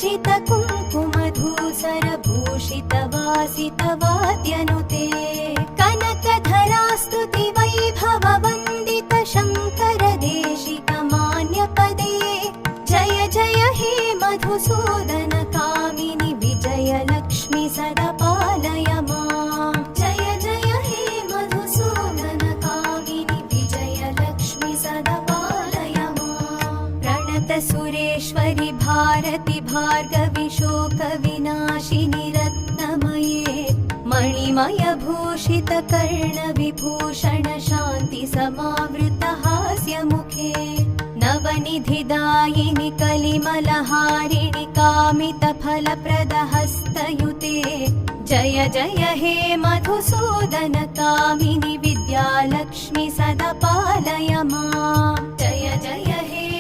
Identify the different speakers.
Speaker 1: भूषित कुङ्कुमधूसर भूषित वासित वाद्यनुते कनकधरास्तुति वैभव वन्दित शङ्कर देशिक मान्यपदे जय जय हे मधुसूदन कामिनि विजय लक्ष्मी सदा पालय माम् जय जय हे मधुसूदन कामिनि विजय लक्ष्मी सदा पालय माम् प्रणत सुरेश्वरि भारति भार्गवि शोक विनाशिनि रत्नमये मणिमय भूषित कर्ण विभूषण शान्ति समावृत हास्य मुखे नवनिधिदायिनि कलिमलहारिणि कामित फलप्रद हस्तयुते जय जय हे मधुसूदन कामिनि विद्यालक्ष्मी सदा पालय माम् जय जय हे